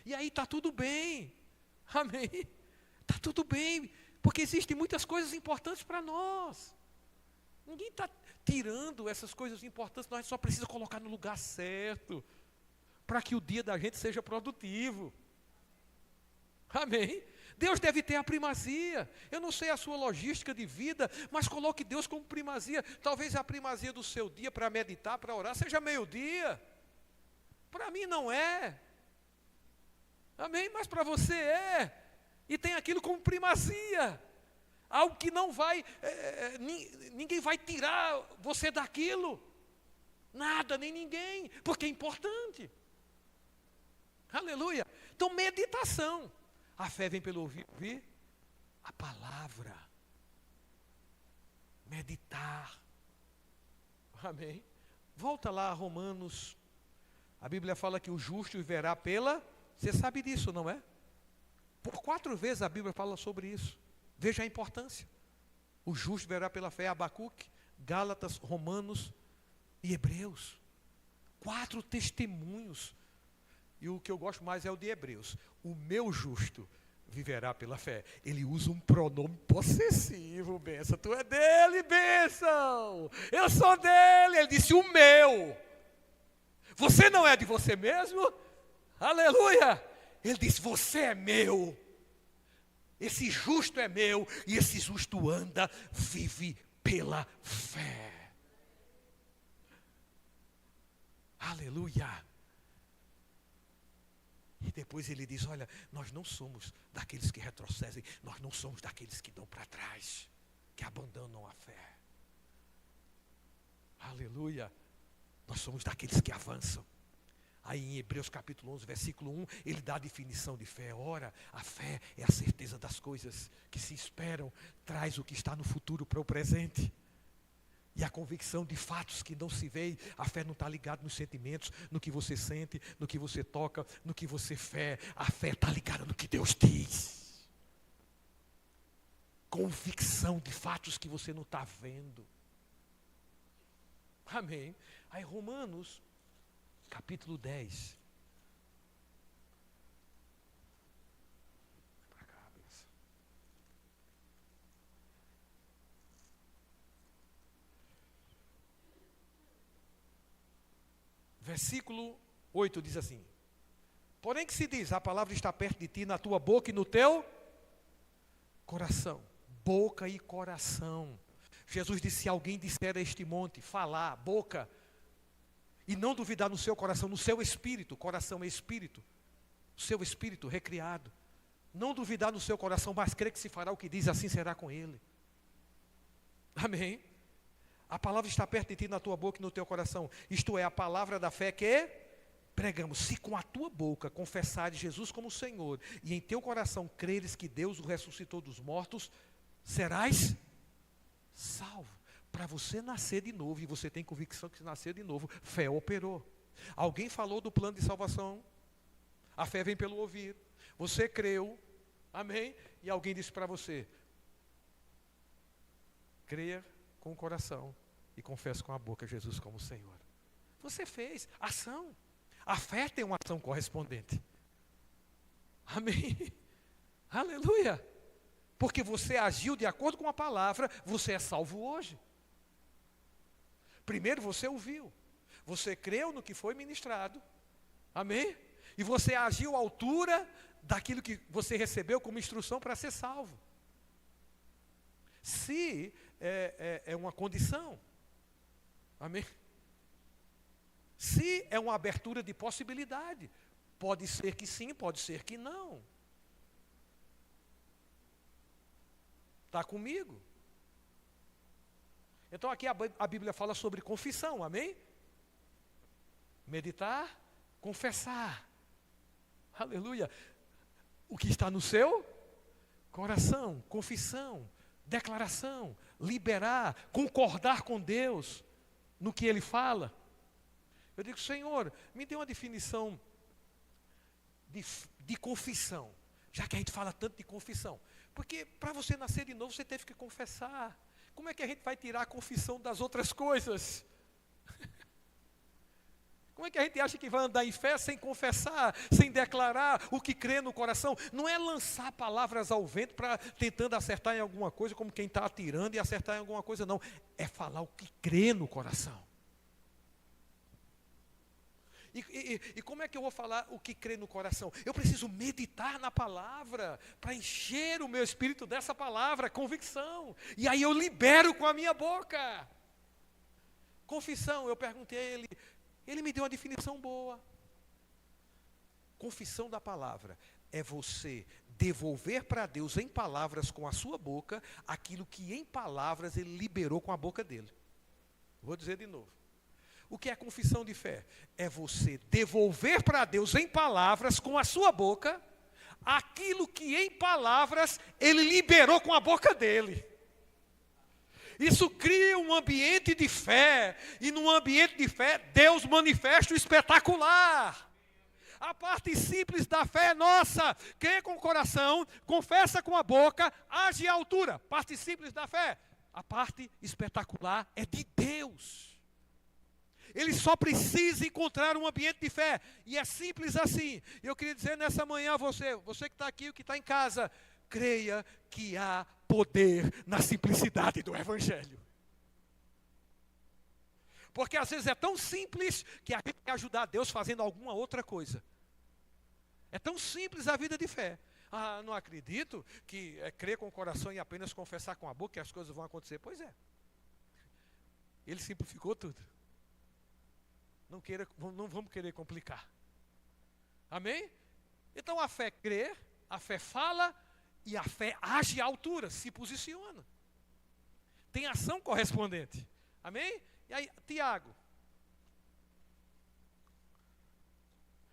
E aí está tudo bem. Amém? Está tudo bem, porque existem muitas coisas importantes para nós. Ninguém está tirando essas coisas importantes, nós só precisamos colocar no lugar certo, para que o dia da gente seja produtivo. Amém? Deus deve ter a primazia. Eu não sei a sua logística de vida, mas coloque Deus como primazia. Talvez a primazia do seu dia para meditar, para orar, seja meio-dia. Para mim não é. Amém? Mas para você é. E tem aquilo como primazia. Algo que não vai, ninguém vai tirar você daquilo. Nada, nem ninguém, porque é importante. Aleluia. Então, meditação. A fé vem pelo ouvir a palavra. Meditar. Amém. Volta lá a Romanos. A Bíblia fala que o justo viverá pela... Você sabe disso, não é? Por 4 vezes a Bíblia fala sobre isso. Veja a importância. O justo verá pela fé. Abacuque, Gálatas, Romanos e Hebreus. 4 testemunhos. E o que eu gosto mais é o de Hebreus. O meu justo viverá pela fé. Ele usa um pronome possessivo, bênção. Tu é dele, bênção. Eu sou dele. Ele disse o meu. Você não é de você mesmo? Aleluia. Ele disse, você é meu. Esse justo é meu, e esse justo anda, vive pela fé. Aleluia. E depois ele diz, olha, nós não somos daqueles que retrocedem, nós não somos daqueles que dão para trás, que abandonam a fé. Aleluia. Nós somos daqueles que avançam. Aí em Hebreus capítulo 11, versículo 1, ele dá a definição de fé. Ora, a fé é a certeza das coisas que se esperam, traz o que está no futuro para o presente. E a convicção de fatos que não se veem, a fé não está ligada nos sentimentos, no que você sente, no que você toca, no que você fé. A fé está ligada no que Deus diz. Convicção de fatos que você não está vendo. Amém. Aí Romanos, capítulo 10. Versículo 8 diz assim: porém que se diz, a palavra está perto de ti, na tua boca e no teu coração. Boca e coração. Jesus disse, se alguém disser a este monte, falar, boca, e não duvidar no seu coração, no seu espírito, coração é espírito, o seu espírito recriado, não duvidar no seu coração, mas crer que se fará o que diz, assim será com ele. Amém? A palavra está perto de ti, na tua boca e no teu coração. Isto é, a palavra da fé que pregamos. Se com a tua boca confessares Jesus como Senhor, e em teu coração creres que Deus o ressuscitou dos mortos, serás salvo. Para você nascer de novo, e você tem convicção que se nascer de novo, fé operou. Alguém falou do plano de salvação, a fé vem pelo ouvir. Você creu, amém? E alguém disse para você, creia com o coração e confesse com a boca Jesus como Senhor. Você fez ação. A fé tem uma ação correspondente. Amém? Aleluia. Porque você agiu de acordo com a palavra, você é salvo hoje. Primeiro você ouviu. Você creu no que foi ministrado. Amém? E você agiu à altura daquilo que você recebeu como instrução para ser salvo. Se é uma condição. Amém? Se é uma abertura de possibilidade. Pode ser que sim, pode ser que não. Está comigo? Então aqui a Bíblia fala sobre confissão, amém? Meditar, confessar. Aleluia. O que está no seu coração, confissão, declaração, liberar, concordar com Deus no que Ele fala. Eu digo, Senhor, me dê uma definição de confissão, já que a gente fala tanto de confissão. Porque para você nascer de novo, você teve que confessar. Como é que a gente vai tirar a confissão das outras coisas? Como é que a gente acha que vai andar em fé sem confessar, sem declarar o que crê no coração? Não é lançar palavras ao vento para tentando acertar em alguma coisa, como quem está atirando e acertar em alguma coisa, não. É falar o que crê no coração. E como é que eu vou falar o que crê no coração? Eu preciso meditar na palavra, para encher o meu espírito dessa palavra, convicção. E aí eu libero com a minha boca. Confissão, eu perguntei a ele me deu uma definição boa. Confissão da palavra é você devolver para Deus em palavras com a sua boca, aquilo que em palavras Ele liberou com a boca dele. Vou dizer de novo. O que é confissão de fé? É você devolver para Deus em palavras, com a sua boca, aquilo que em palavras Ele liberou com a boca dele. Isso cria um ambiente de fé, e num ambiente de fé, Deus manifesta o espetacular. A parte simples da fé é nossa, crê com o coração, confessa com a boca, age à altura. Parte simples da fé. A parte espetacular é de Deus. Ele só precisa encontrar um ambiente de fé. E é simples assim. Eu queria dizer nessa manhã a você que está aqui, o que está em casa, creia que há poder na simplicidade do Evangelho. Porque às vezes é tão simples que a gente quer ajudar Deus fazendo alguma outra coisa. É tão simples a vida de fé. Ah, não acredito que é crer com o coração e apenas confessar com a boca que as coisas vão acontecer. Pois é. Ele simplificou tudo. Não vamos querer complicar. Amém? Então a fé crê, a fé fala e a fé age à altura, se posiciona. Tem ação correspondente. Amém? E aí, Tiago.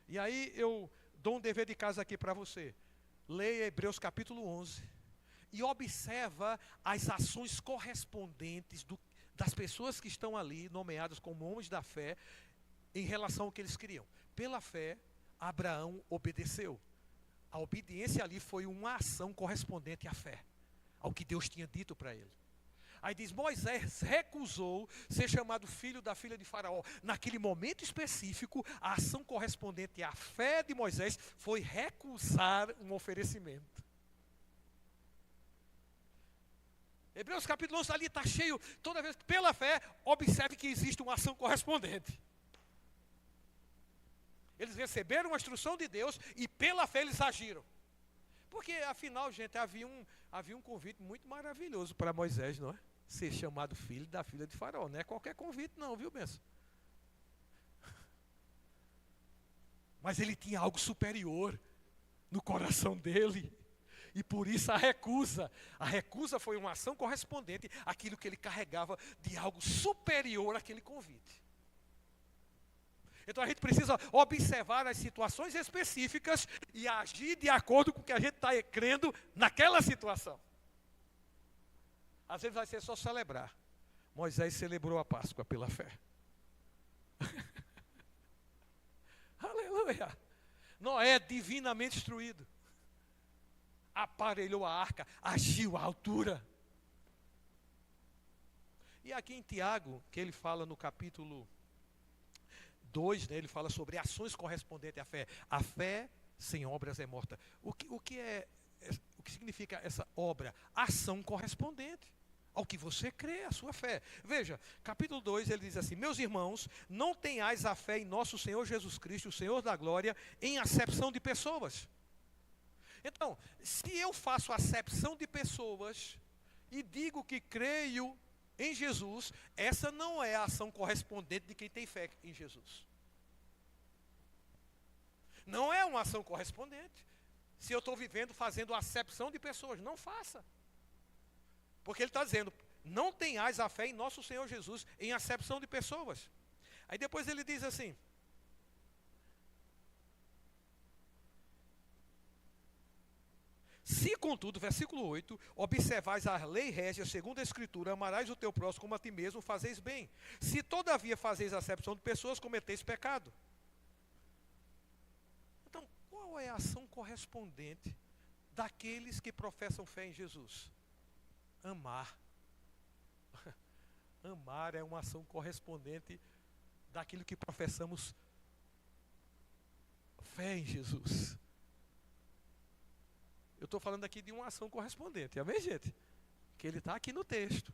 E aí eu dou um dever de casa aqui para você. Leia Hebreus capítulo 11 e observa as ações correspondentes das pessoas que estão ali, nomeadas como homens da fé, em relação ao que eles queriam. Pela fé, Abraão obedeceu. A obediência ali foi uma ação correspondente à fé, ao que Deus tinha dito para ele. Aí diz, Moisés recusou ser chamado filho da filha de Faraó. Naquele momento específico, a ação correspondente à fé de Moisés foi recusar um oferecimento. Hebreus capítulo 11 ali está cheio, toda vez que pela fé, observe que existe uma ação correspondente. Eles receberam a instrução de Deus e pela fé eles agiram. Porque afinal, gente, havia um convite muito maravilhoso para Moisés, não é? Ser chamado filho da filha de Faraó. Não é qualquer convite não, viu, benção? Mas ele tinha algo superior no coração dele. E por isso a recusa. A recusa foi uma ação correspondente àquilo que ele carregava de algo superior àquele convite. Então a gente precisa observar as situações específicas e agir de acordo com o que a gente está crendo naquela situação. Às vezes vai ser só celebrar. Moisés celebrou a Páscoa pela fé. Aleluia. Noé, divinamente instruído, aparelhou a arca, agiu à altura. E aqui em Tiago, que ele fala no capítulo 2, né, ele fala sobre ações correspondentes à fé. A fé sem obras é morta. O que significa essa obra? Ação correspondente ao que você crê, a sua fé. Veja, capítulo 2, ele diz assim, meus irmãos, não tenhais a fé em nosso Senhor Jesus Cristo, o Senhor da glória, em acepção de pessoas. Então, se eu faço acepção de pessoas e digo que creio em Jesus, essa não é a ação correspondente de quem tem fé em Jesus. Não é uma ação correspondente. Se eu estou vivendo fazendo acepção de pessoas, não faça. Porque ele está dizendo, não tenhais a fé em nosso Senhor Jesus em acepção de pessoas. Aí depois ele diz assim, se, contudo, versículo 8, observais a lei régia segundo a Escritura, amarás o teu próximo como a ti mesmo, fazeis bem. Se, todavia, fazeis acepção de pessoas, cometeis pecado. Então, qual é a ação correspondente daqueles que professam fé em Jesus? Amar. Amar é uma ação correspondente daquilo que professamos fé em Jesus. Eu estou falando aqui de uma ação correspondente, amém, gente? Que ele está aqui no texto.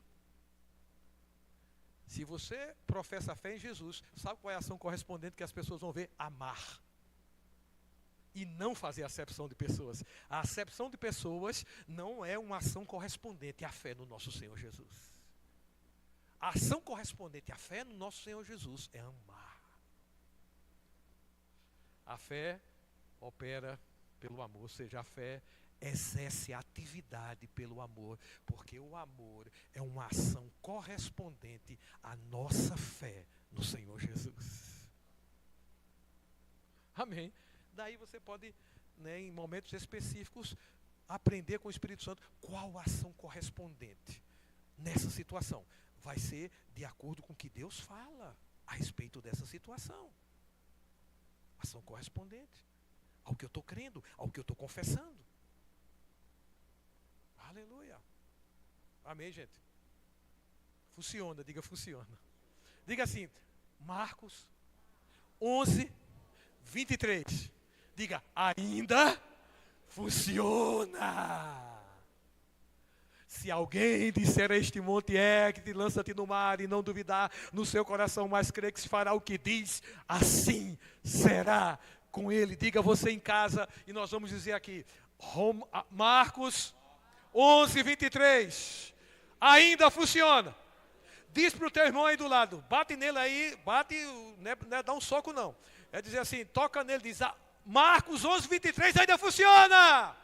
Se você professa fé em Jesus, sabe qual é a ação correspondente que as pessoas vão ver? Amar. E não fazer acepção de pessoas. A acepção de pessoas não é uma ação correspondente à fé no nosso Senhor Jesus. A ação correspondente à fé no nosso Senhor Jesus é amar. A fé opera pelo amor, ou seja, a fé exerce a atividade pelo amor, porque o amor é uma ação correspondente à nossa fé no Senhor Jesus. Amém. Daí você pode, né, em momentos específicos, aprender com o Espírito Santo qual a ação correspondente nessa situação. Vai ser de acordo com o que Deus fala a respeito dessa situação. Ação correspondente ao que eu estou crendo, ao que eu estou confessando. Aleluia. Amém, gente? Funciona, diga funciona. Diga assim, Marcos 11, 23. Diga, ainda funciona. Se alguém disser a este monte, ergue-te, lança-te no mar, e não duvidar no seu coração, mas crer que se fará o que diz, assim será com ele. Diga você em casa, e nós vamos dizer aqui, Marcos 11, 23. Ainda funciona. Diz para o teu irmão aí do lado, bate nele aí, bate, não é dar um soco não. É dizer assim, toca nele, diz, Marcos 11, 23 ainda funciona.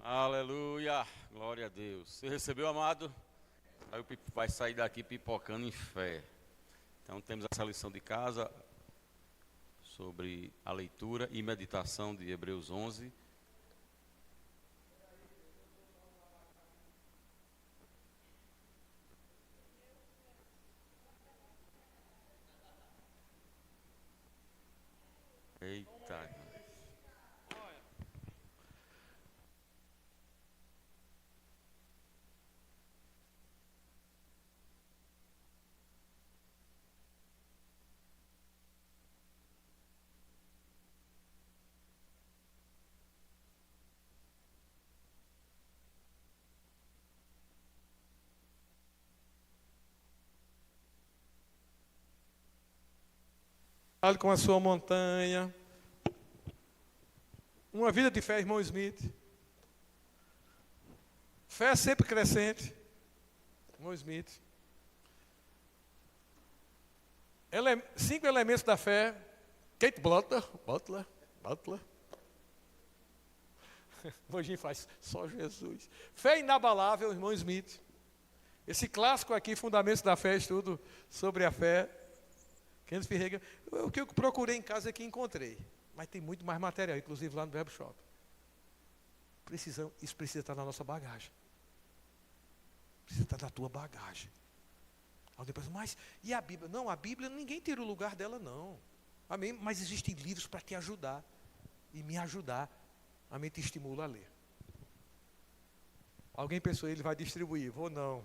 Aleluia, glória a Deus. Você recebeu, amado? Aí vai sair daqui pipocando em fé. Então temos essa lição de casa sobre a leitura e meditação de Hebreus 11. Fale com a sua montanha. Uma vida de fé, irmão Smith. Fé sempre crescente. Irmão Smith. 5 elementos da fé. Kate Butler. Hoje faz só Jesus. Fé inabalável, irmão Smith. Esse clássico aqui, Fundamentos da Fé, estudo sobre a fé. Kenneth Ferreira. O que eu procurei em casa é que encontrei. Mas tem muito mais material, inclusive lá no Verbo Shop. Isso precisa estar na nossa bagagem. Precisa estar na tua bagagem. Alguém pensa, mas e a Bíblia? Não, a Bíblia, ninguém tira o lugar dela, não. Amém? Mas existem livros para te ajudar. E me ajudar. Amém? Te estimula a ler. Alguém pensou, ele vai distribuir. Vou não.